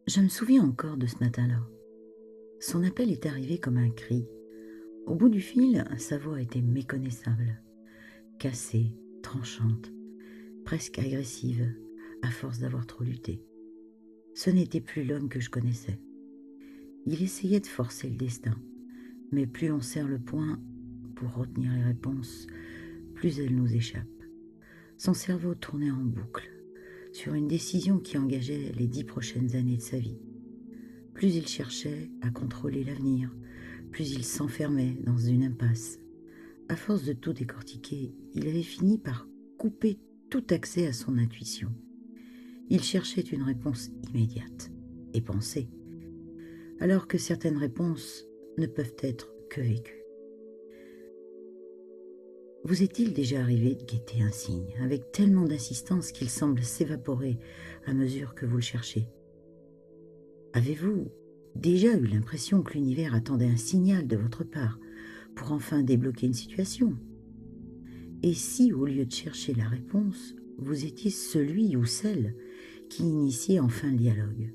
Je me souviens encore de ce matin-là. Son appel est arrivé comme un cri. Au bout du fil, sa voix était méconnaissable, cassée, tranchante, presque agressive, à force d'avoir trop lutté. Ce n'était plus l'homme que je connaissais. Il essayait de forcer le destin, mais plus on serre le poing pour retenir les réponses, plus elles nous échappent. Son cerveau tournait en boucle, sur une décision qui engageait les 10 prochaines années de sa vie. Plus il cherchait à contrôler l'avenir, plus il s'enfermait dans une impasse. À force de tout décortiquer, il avait fini par couper tout accès à son intuition. Il cherchait une réponse immédiate et pensée, alors que certaines réponses ne peuvent être que vécues. Vous est-il déjà arrivé de guetter un signe avec tellement d'insistance qu'il semble s'évaporer à mesure que vous le cherchez? Avez-vous déjà eu l'impression que l'univers attendait un signal de votre part pour enfin débloquer une situation? Et si, au lieu de chercher la réponse, vous étiez celui ou celle qui initiait enfin le dialogue?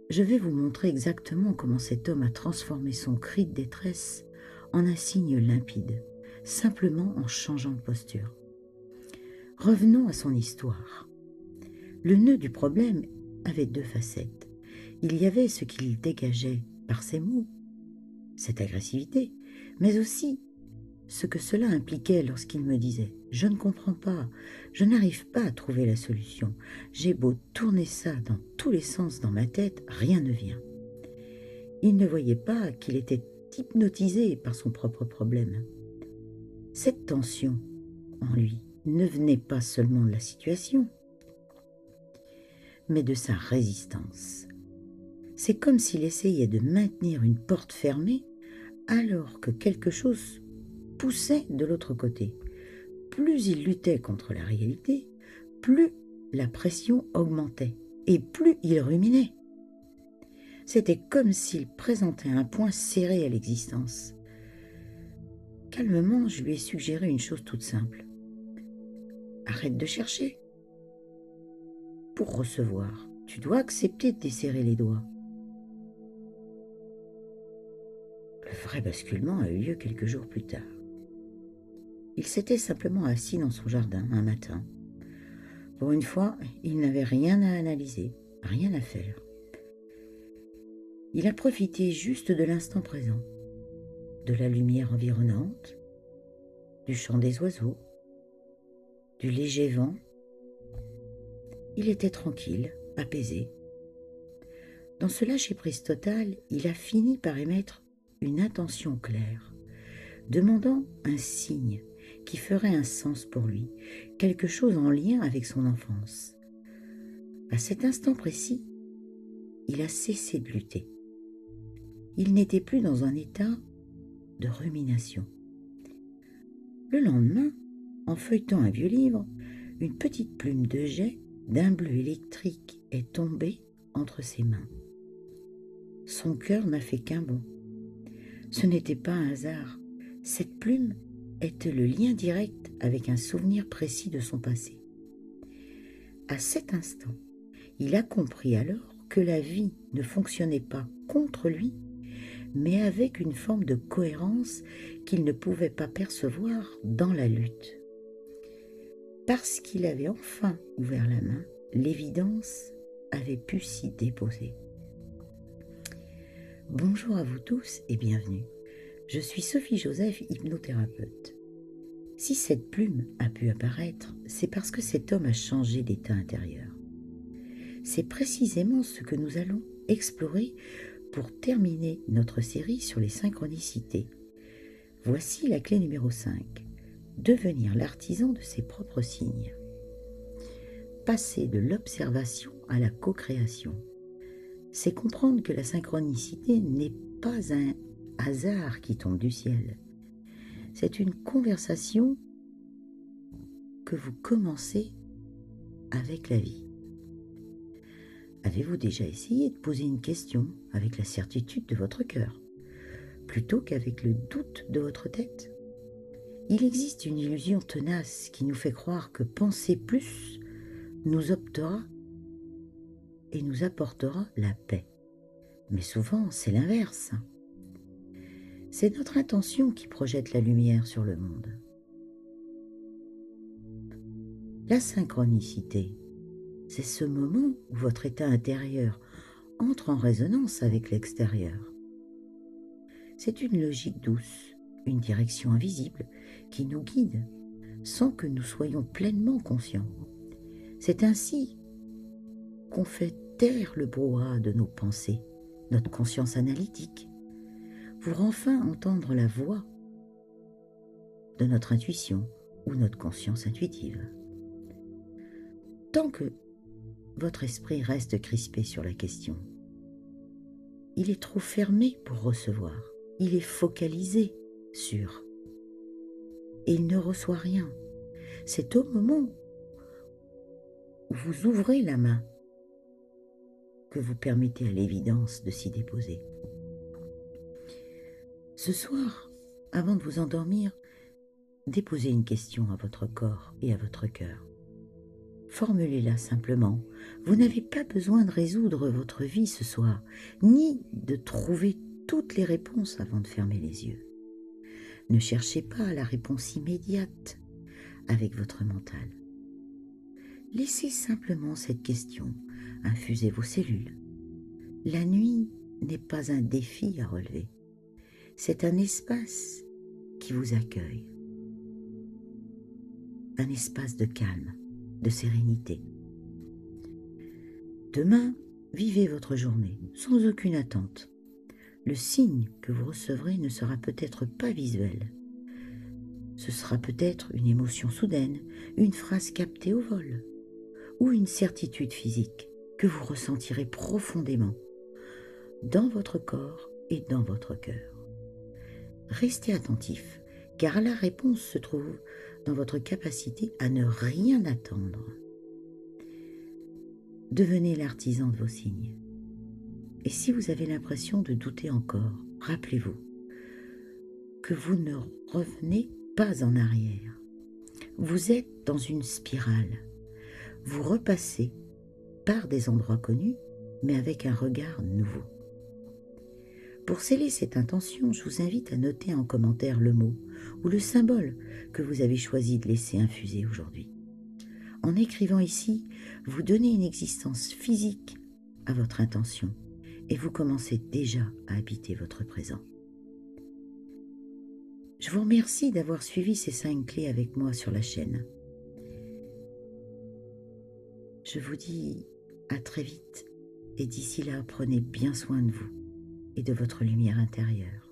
Je vais vous montrer exactement comment cet homme a transformé son cri de détresse en un signe limpide, simplement en changeant de posture. Revenons à son histoire. Le nœud du problème avait deux facettes. Il y avait ce qu'il dégageait par ses mots, cette agressivité, mais aussi ce que cela impliquait lorsqu'il me disait « Je ne comprends pas, je n'arrive pas à trouver la solution. J'ai beau tourner ça dans tous les sens dans ma tête, rien ne vient. » Il ne voyait pas qu'il était hypnotisé par son propre problème. Cette tension en lui ne venait pas seulement de la situation, mais de sa résistance. C'est comme s'il essayait de maintenir une porte fermée alors que quelque chose poussait de l'autre côté. Plus il luttait contre la réalité, plus la pression augmentait et plus il ruminait. C'était comme s'il présentait un point serré à l'existence. Calmement, je lui ai suggéré une chose toute simple. Arrête de chercher. Pour recevoir, tu dois accepter de desserrer les doigts. Le vrai basculement a eu lieu quelques jours plus tard. Il s'était simplement assis dans son jardin un matin. Pour une fois, il n'avait rien à analyser, rien à faire. Il a profité juste de l'instant présent, de la lumière environnante, du chant des oiseaux, du léger vent. Il était tranquille, apaisé. Dans ce lâcher-prise total, il a fini par émettre une intention claire, demandant un signe qui ferait un sens pour lui, quelque chose en lien avec son enfance. À cet instant précis, il a cessé de lutter. Il n'était plus dans un état de rumination. Le lendemain, en feuilletant un vieux livre, une petite plume de jet d'un bleu électrique est tombée entre ses mains. Son cœur n'a fait qu'un bond. Ce n'était pas un hasard. Cette plume était le lien direct avec un souvenir précis de son passé. À cet instant, il a compris alors que la vie ne fonctionnait pas contre lui, mais avec une forme de cohérence qu'il ne pouvait pas percevoir dans la lutte. Parce qu'il avait enfin ouvert la main, l'évidence avait pu s'y déposer. Bonjour à vous tous et bienvenue. Je suis Sophie Joseph, hypnothérapeute. Si cette plume a pu apparaître, c'est parce que cet homme a changé d'état intérieur. C'est précisément ce que nous allons explorer pour terminer notre série sur les synchronicités. Voici la clé numéro 5. Devenir l'artisan de ses propres signes. Passer de l'observation à la co-création. C'est comprendre que la synchronicité n'est pas un hasard qui tombe du ciel. C'est une conversation que vous commencez avec la vie. Avez-vous déjà essayé de poser une question avec la certitude de votre cœur, plutôt qu'avec le doute de votre tête? Il existe une illusion tenace qui nous fait croire que penser plus nous optera et nous apportera la paix. Mais souvent, c'est l'inverse. C'est notre intention qui projette la lumière sur le monde. La synchronicité, c'est ce moment où votre état intérieur entre en résonance avec l'extérieur. C'est une logique douce, une direction invisible qui nous guide sans que nous soyons pleinement conscients. C'est ainsi qu'on fait taire le brouhaha de nos pensées, notre conscience analytique, pour enfin entendre la voix de notre intuition ou notre conscience intuitive. Tant que votre esprit reste crispé sur la question, il est trop fermé pour recevoir, il est focalisé sur, et il ne reçoit rien. C'est au moment où vous ouvrez la main que vous permettez à l'évidence de s'y déposer. Ce soir, avant de vous endormir, déposez une question à votre corps et à votre cœur. Formulez-la simplement. Vous n'avez pas besoin de résoudre votre vie ce soir, ni de trouver toutes les réponses avant de fermer les yeux. Ne cherchez pas la réponse immédiate avec votre mental. Laissez simplement cette question infuser vos cellules. La nuit n'est pas un défi à relever. C'est un espace qui vous accueille. Un espace de calme, de sérénité. Demain, vivez votre journée sans aucune attente. Le signe que vous recevrez ne sera peut-être pas visuel. Ce sera peut-être une émotion soudaine, une phrase captée au vol, ou une certitude physique que vous ressentirez profondément dans votre corps et dans votre cœur. Restez attentif, car la réponse se trouve dans votre capacité à ne rien attendre. Devenez l'artisan de vos signes. Et si vous avez l'impression de douter encore, rappelez-vous que vous ne revenez pas en arrière. Vous êtes dans une spirale. Vous repassez par des endroits connus, mais avec un regard nouveau. Pour sceller cette intention, je vous invite à noter en commentaire le mot ou le symbole que vous avez choisi de laisser infuser aujourd'hui. En écrivant ici, vous donnez une existence physique à votre intention et vous commencez déjà à habiter votre présent. Je vous remercie d'avoir suivi ces 5 clés avec moi sur la chaîne. Je vous dis à très vite et d'ici là, prenez bien soin de vous et de votre lumière intérieure.